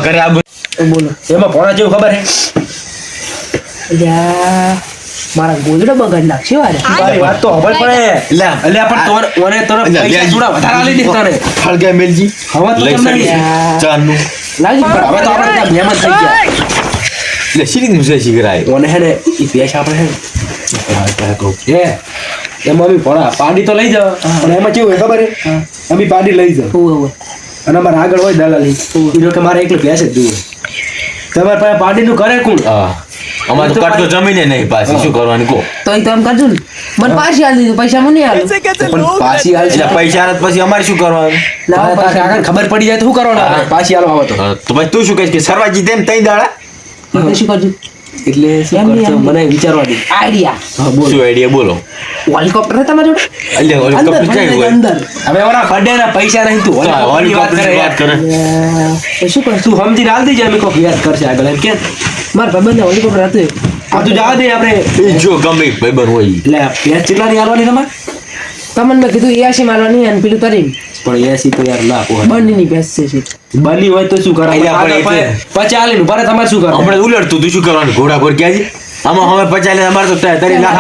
ઘરે આબુ બોલો એમાં ભોણા જેવું ખબર હે મારા ગોદડો બગાડ નાખશે મારી વાત તો ખબર પડે એટલે પણ તોર ઓને તોર પૈસા થોડા વધારે આલી દે તને હળગે મેલજી હવે તો તમને ચાનું લાગી પણ હવે તો આપણે ત્યાં મહેમાન થઈ ગયા એટલે શીરી મુસે શીખરાય ઓને હે ને ઈ પૈસા આપણે હે એ એમાં અમે ભોણા પાડી તો લઈ જાવ પણ એમાં કેવું હોય ખબર હે અમે પાડી લઈ જાવ અને અમારે આગળ હોય દલાલી ઈ કે મારે એકલું પૈસા જ દઉં તમારે પાસે પાડીનું કરે કોણ હા અમાર તો કટકો જમીને નહીં પાછી શું કરવાનું કો તો ઈ તો એમ કરજો ને મને પાછી આલી દીધું પૈસા મને આલો પણ પાછી હાલ એટલે પૈસા ને પછી અમારે શું કરવાનું કાકા ખબર પડી જાય તો શું કરવાનું આપણે? પાછી હાલો આવે તો તો ભાઈ તું શું કહીશ કે સરવાજી તેમ તઈ દાડા એટલે શું કરજો એટલે શું કરશો મને વિચારવા દે આઈડિયા હા બોલ શું આઈડિયા બોલો હેલિકોપ્ટર હે તમારી જોડે એટલે અંદર હેલિકોપ્ટર જાય હોય અંદર હવે ઓલા બર્થડે ના પૈસા નહીં તું હેલિકોપ્ટર વાત કરે તો શું કરશું તું સમજીને હાલ દેજે અમે કોક યાદ કરશે આગળ એમ કે મારા ભાઈબંધને હેલિકોપ્ટર હતું આ તું જવા દે આપણે એ જો ગમે ભાઈબંધ હોય એટલે પેચ કેટલા ની હાલવાની તમારે તમને મેં કીધું 80 મારવાની અને પેલું તરી પણ એસી તો યાર ના પોહાય બંનેની ભેંસ છે બની હોય તો શું કરે એટલે આપણે પછી આલીનું ભરે તમારે શું કરવાનું આપણે ઉલટતું તું શું કરવાનું ઘોડા પર ક્યાં છે આમાં હવે 50 લે અમારે તો તરી લાખ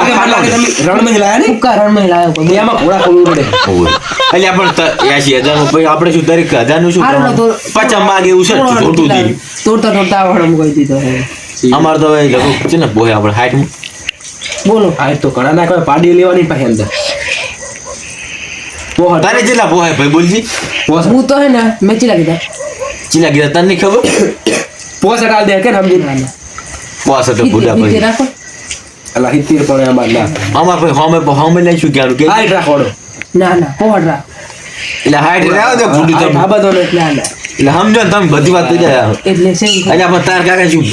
રણમાં લાયા ને ઉપકા રણમાં લાવ્યો પણ એમાં ઘોડા ખોલવું પડે એટલે આપણે 80,000 નું પછી આપણે શું તારીખ 1000 નું શું હારું ને તો કરવાનું 50 માંગે એવું છે છોટું દીધી તોડતા આવડમ કોઈ દીધો અમાર તો હવે લગો છે ને બોય આપણે 60 માં બોલો આ તો ઘણા ના કોઈ પાડી લેવાની પાસે અંદર પોહર તારે જેટલા પોહાય ભાઈ બોલજી હું તો હે ને મેચી લાગી દા ચીલા ગીતા તને નહીં ખબર પોસટ આલ દે કે સમજી પોસ તો બુડા ભાઈ રાખો અલા હિતીર પણ અમાર ના અમાર ભાઈ હોમે લઈશું ક્યાં કે હાઈટ રાખોડો ના પોહડ રાખ એટલે હાઈટ રાવ દે બુડી તો આ બધો ને ના એટલે સમજો ને તમે બધી વાત થઈ જાય એટલે છે એટલે આપણે તાર કાકા શું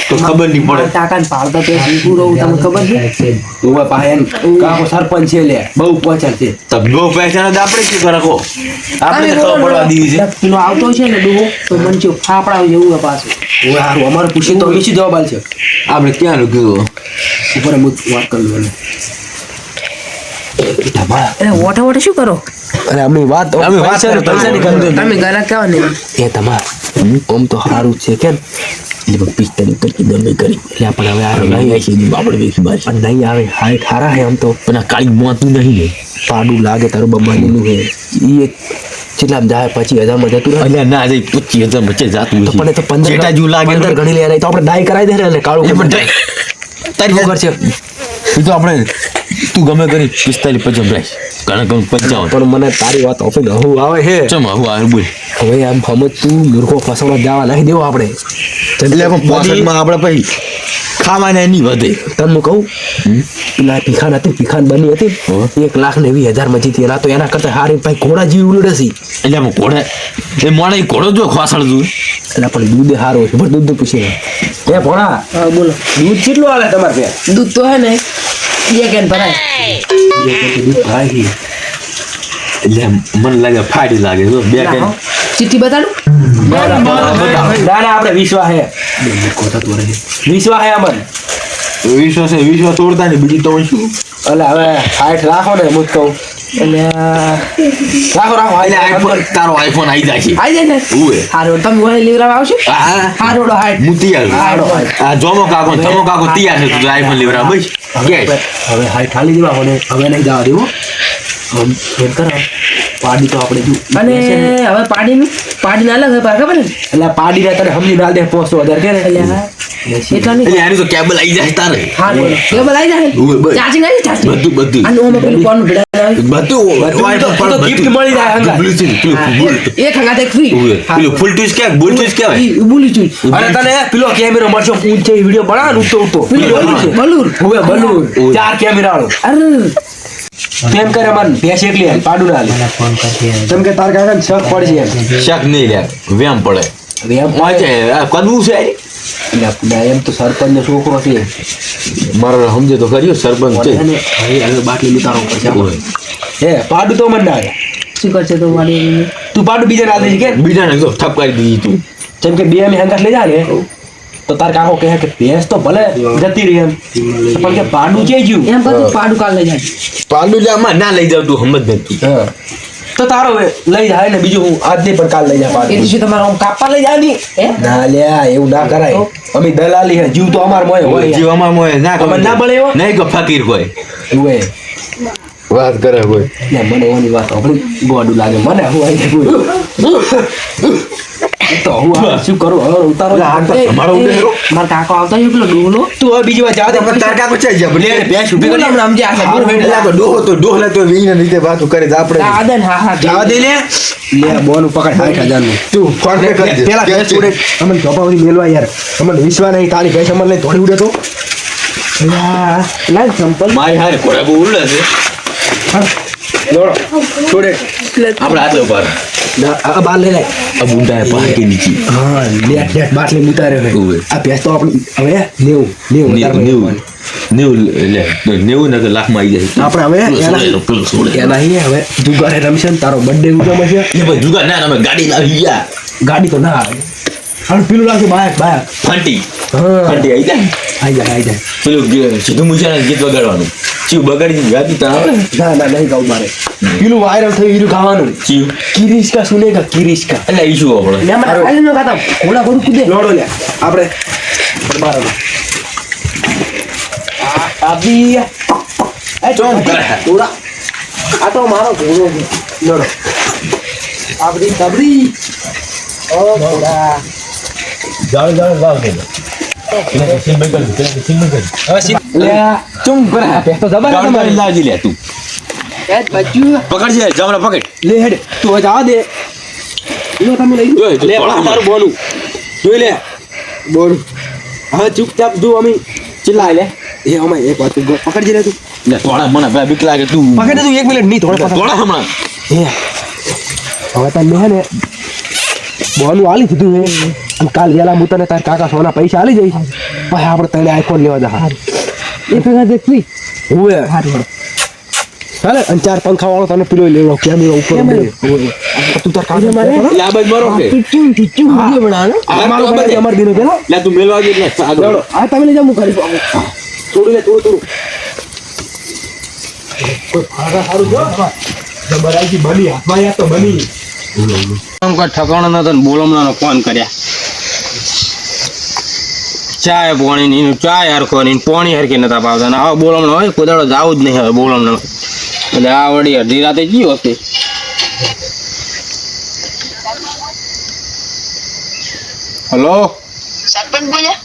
તો ખબર નહીં પડે ટાકા પાડતા તો પૂરો તમને ખબર છે ઉવા પાયન કાકો સરપંચ છે લે બહુ પહોંચાડ છે તો બહુ પૈસા ને આપણે શું કરો આપણે તો ખબર પડવા દીધી છે પેલો આવતો છે ને ડોહો તો મંચો ફાફડા જેવું પાછું ઓય હારું અમારે પૂછી તો નીચે જવાબ આલ છે આપણે ક્યાં રૂક્યું ઉપર હું વાત કરી લઉં એટલે ઓઠા શું કરો અરે અમે વાત પૈસા ની કરી તમે ગલા કેવા ને એ તમાર ઓમ તો સારું છે કેમ એટલે 45 ટકી દમે કરી એટલે આપણે હવે આ નહીં આવી છે આપણે વેચી બાર પણ નહીં આવે હાઈટ હારા હે આમ તો પણ આ કાળી મોતું નહીં ને પાડું લાગે તારું બબાનું હે ઈ એક કેટલા જાય 25,000 માં જતું રહે એટલે ના જઈ 25,000 વચ્ચે જાતું તો પણ એ તો 15 જેટા જેવું લાગે 15 ગણી લે તો આપણે ડાય કરાવી દે ને એટલે કાળું તારી ખબર છે એ તો આપણે તું ગમે કરી 45 50 રાખ ઘણા ઘણું 55 પણ મને તારી વાત ઓફિસ હું આવે હે ચમ હું આ બોલ હવે આમ સમજ તું મૂર્ખો ફસવા જવા નહીં દેવો આપણે એટલે પણ પોસટમાં આપણે પછી ખાવાને નહીં વધે તમને કહું પેલા પીખાન હતી પીખાન બની હતી 1,20,000 માં જીતી એના તો એના કરતા હારી ભાઈ ઘોડા જેવી ઉલડે છે એટલે આમ ઘોડા એ મોડે ઘોડો જો ખોસળ તું એટલે પણ દૂધે હારો છે પણ દૂધ પૂછી એ ભોળા બોલો દૂધ કેટલું હાલે તમારે ત્યાં દૂધ તો હે ને બે કેન ભરાય દૂધ ભાઈ એટલે મને લાગે ફાડી લાગે જો બે કે ચિઠ્ઠી બતાડું ના આપણે વિશ્વા હે વિશ્વા હે અમન વિશ્વ તોડતા ને બીજી તો શું એટલે હવે હાઈટ રાખો ને હું કહું એટલે રાખો એટલે આઈફોન તારો આઈફોન આવી જાય છે આવી જાય ને ઉએ હારો તમે વહે લેવરાવ આવશે હા હારોડો હાઈટ હું તૈયાર આ જોમો કાકો તમો કાકો તૈયાર છે તું આઈફોન લેવરા બસ કે હવે હાઈટ હાલી દેવા હવે નહીં જવા દેવો એમ કરો પાડી તો આપણે જો અને હવે પાડીને અલગ હે ખબર ને એટલે પાડી ને તને સમજી ના દે 500,000 કે ને એટલે હા એટલા નહીં એટલે આની તો કેબલ આવી જાય તારે હા કેબલ આવી જાય ઉએ બસ ચાર્જિંગ આવી ચાર્જિંગ બધું અને ઓમાં પેલું કોણ ભેડા બધું આઈફોન પર gift મળી જાય હંગા. એક હંગાત એક ફ્રી પેલું ફૂલ ટ્વિસ્ટ કે બુલ ટ્વિસ્ટ કહેવાય બોલી છું અને તને પેલો કેમેરો મળશો ઊંચે વિડિયો બનાવ ઉઠતો બલૂર હવે બલૂર 4 કેમેરા વાળો અરે તેમ કરે મન ભેસ એકલી હાલ પાડું ના હાલ તેમ કે તાર કાકા શક પડશે એમ શક નહીં લે વેમ પડે હવે એમ વાંચે આ કદવું છે એટલે એમ તો સરપંચ નો છોકરો છે મારો સમજે તો કર્યો સરપંચ છે અને હવે બાટલી ઉતારવો પડશે હે પાડું તો મન ના આવે શું કરશે તો વાળી તું પાડું બીજા ના દે કે બીજાને તો ઠપ કરી દીધી તું જેમ કે બે મે હંગાત લઈ જા ને તો તાર કાકો કહે કે ભેંસ તો ભલે જતી રહી એમ પણ કે પાડું છે ગયું એમ બધું પાડું કાલ લઈ જાય પાલુજામાં ના લઈ જાવ તું સમજ ને તું હા તો તારો હવે લઈ જાય ને બીજું હું આજ નહીં પણ કાલ લઈ જા એ પાડું. દિવસે તમારે આમ કાપવા લઈ જવાની હે ના લ્યા એવું ના કરાય. અમે દલાલી હે જીવ તો અમાર મોય હોય. જીવ અમાર મોય ના અમાર ના પડે એવો? નહીં કે ફકીર કોઈ ઉએ. વાત કરે કોઈ લે મને ઓની વાત સાંભળી ગોડું લાગે મને હું આઈ ગયું. તો હું આ શું કરું હવે ઉતારો તમારો ઉડેરો મારા કાકો આવતા હોય પેલો ડોલો તું હવે બીજી વાર જા દે તાર કાકો છે જ લે રે ભેંસ ઊભી કરી હમણાં સમજ્યા હશે. હારું હેડ લાગો ડોહલે તો વીને રીતે વાતો કરે તો આપણે આદન હા જવા દે લે બોન પકડ 60,000 નું તું ફોન પે કરી દે પેલા ભેંસ ઉડે અમને ધોપાવથી મેલવા યાર અમને વિશ્વાસ નહીં તારી ભેંસ અમને લઈ થોડી ઉડે તો લાલ સંપલ મારી હારે કોડા બહુ ઉડે છે દોડો છોડે આપણે હાથ ઉપર આ બાર લઈ લે આ બુંડા પાર કે નીચે હા લે બાટલી ઉતાર્યો હે ઉવે. આ ભેંસ તો આપણી હવે 90 નેવું લે 90 ને લાખ માં આવી જાય આપણે હવે એના અહીં હવે જુગારે રમશે ને તારો બર્થડે ઉજવશે છે એ ભાઈ જુગા ના અમે ગાડી લાવી ગયા ગાડી તો ના આવે હવે પેલું લાગે બાયક ફંટી હા ફંટી આવી જાય આઈ જાય પેલું સીધું મુછાના ગીત વગાડવાનું ચીવ બગાડી ગાતી તા આવે ના નહીં ગાવ મારે પેલું વાયરલ થયું ઈરું ખાવાનું ચીવ કિરિશ્કા સુનેગા કિરિશ્કા એટલે ઈશું આપણે ને અમારે ખાલી નો ખાતા ઘોડા ઘોડું કૂદે લોડો લે આપણે બાર આબી એ ચોમ કરે. ઘોડા આ તો મારો ઘોડો છે લોડો આબરી તબરી ઓ ઘોડા જાળ વાવ દે એટલે સિમ્બલ કર સિમ્બલ કર લે ચુમ કરે પે તો દબાય ગાડી તમારી લાજી લે તું એ બચ્ચું પકડ છે જમણા પકડ લે હેડ તું હવે જવા દે લો તમે લઈ જોઈ, લે થોડા તારું બોલું જોઈ લે બોલ હવે ચૂપચાપ જો અમે ચિલ્લાય લે એ અમે એક વાત પકડજે લે તું લે થોડા મને ભાઈ બીક લાગે તું પકડ તું 1 મિનિટ નહીં થોડા થોડા હમણાં હે હવે તને હે ને બોલું આલી દીધું હે અને કાલ વેલા હું તને તાર કાકા સોના પૈસા આલી જઈશ પછી આપણે તને આઈફોન લેવા જા એ ભેગા દેખવી હુએ હારું ચાલે અને 4 પંખા વાળો તને પેલો લેવો કેમેરો ઉપર કેમેરો? તું તાર કાકા મારે? લે આ બાજ મારો કે ટીચું વિડિયો બનાવવાનો અમારો ભાઈ અમાર દિનો પેલા લે તું મેલવા દે એટલે આગળ આ તમે લઈ જાઓ હું કરી પાઉં થોડું લે થોડું કોઈ ફાડા સારું જો જબર આઈ બની હાથમાં યા તો બની આમ કોઈ ઠકાણો નતો ને બોલમણાનો ફોન કર્યા ચાય પાણી ની ચાય હરખો ની પાણી હરખી નતા પાવતા ને હવે બોલમણો હોય કોઈ દાડો જાવું જ નહીં હવે બોલમણો એટલે આ વળી અડધી રાતે ગયો હશે હલો સરપંચ બોલ્યા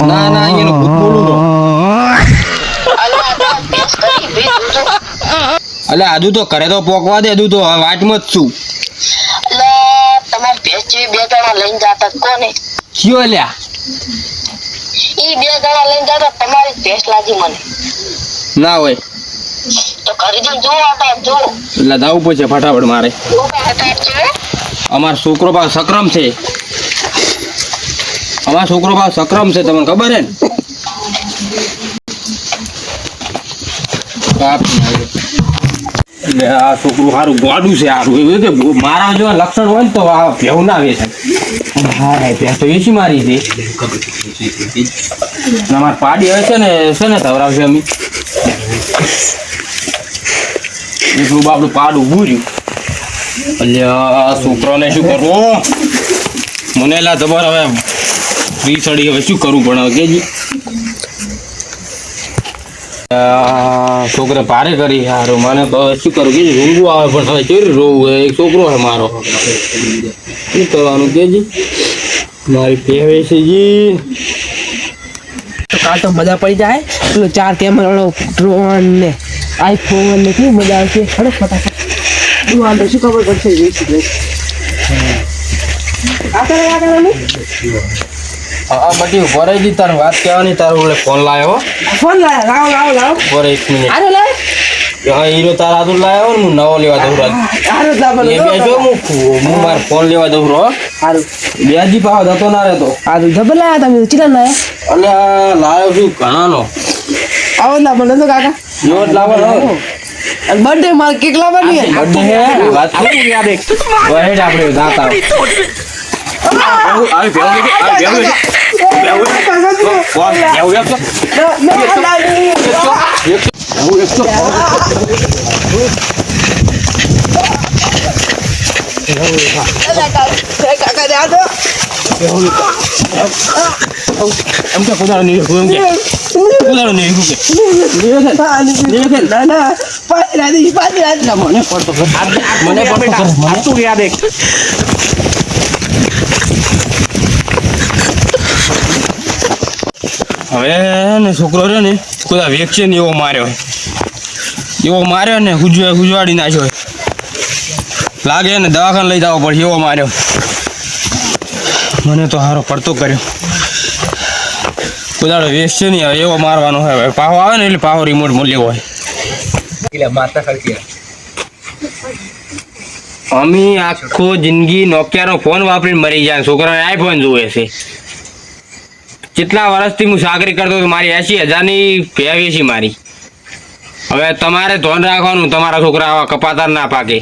ના ના અહીંયાનો ભૂત બોલું તો અલા આ ભેંસ કરી ભેંસ ઉજો એટલે આજુ તો ઘરે તો પોકવા દે હજુ તો વાટમાં જ છું અલા તમાર ભેંસ જેવી બે જણા લઈને જાતા કોને કયો લ્યા ઈ બે જણા લઈને જાતા તમારી જ ભેંસ લાગી મને ના હોય તો ઘરે જઈને જો આટા જો એટલે જવું પડશે ફટાફટ મારે ઉભા હતા છે અમારો છોકરો પાસ સક્રમ છે અમારો છોકરો પાસ સક્રમ છે તમને ખબર હે ને એટલે આ છોકરું સારું ગોડું છે સારું એવું કે મારા જો લક્ષણ હોય ને તો આ ભેવું ના વેચાય હા ભેંસ તો એસી મારી છે અને અમારે પાડી હવે છે ને ધવરાવશે અમે એટલું બાપડું પાડું ભૂર્યું એટલે આ છોકરાને શું કરવું મને લા તમારે હવે ફ્રી ચડી હવે શું કરવું પણ હવે કેજી છોકરે ભારે કરી સારું મને તો હવે શું કરું કે ઊંઘું આવે પણ હવે કેવી રોવું એક છોકરો છે મારો શું કરવાનું કેજી મારી પહેવે છે જી તો કાલ તો મજા પડી જાય પેલો 4 કેમેરા વાળો ડ્રોન ને આઈફોન ને કેવી મજા આવશે હડે ફટાફટ દુઆ તો શું ખબર પડશે આ કરે ને આ બધી ઉભો રહી દી તારે વાત કહેવાની તારો ઓલે ફોન લાવ્યો ફોન લાવ ઉભો રહી 1 મિનિટ આરે લાવ હા હીરો તારા હાથું લાવ્યો ને હું નવો લેવા દઉં રાજ આરે લાવ એ બેજો હું માર ફોન લેવા દઉં રો હારું બેજી પાવ હતો ના રહેતો આ તો જબર લાયા તમે ચિલા ના અને આ લાવ્યો છું ઘણાનો આવો લાવ મને તો કાકા યો જ લાવવાનો અને બર્થડે માર કેક લાવવાની હે બર્થડે હે વાત કરી યાદ એક વહેડ આપણે જાતા આવી ભેવું કોણ ભેવું એક તો કાકા જા દો એમ કે કોદાળો નહીં એમ કે કોદાળો નહીં કે ના ના પાછી રાધી મને પડતો કર મને પડતો કર મને તું યાદ એક હવે ને છોકરો રહ્યો ને કોઈ વેક્સિન એવો માર્યો ને હુજવાડી નાખ્યો લાગે ને દવાખાને લઈ જવો પડે એવો માર્યો મને તો હારો પડતો કર્યો કોદાળો વેક્સિન નહીં હવે એવો મારવાનો હોય પાહો આવે ને એટલે પાહો રિમોટ લેવો હોય અમે આખો જિંદગી નોકિયાનો ફોન વાપરીને મરી જાય છોકરાને આઈફોન જોવે છે કેટલા વર્ષથી હું ચાકરી કરતો હતો મારી 80,000ની ભેવી છે મારી હવે તમારે ધ્યાન રાખવાનું તમારા છોકરા આવા કપાતાર ના પાકે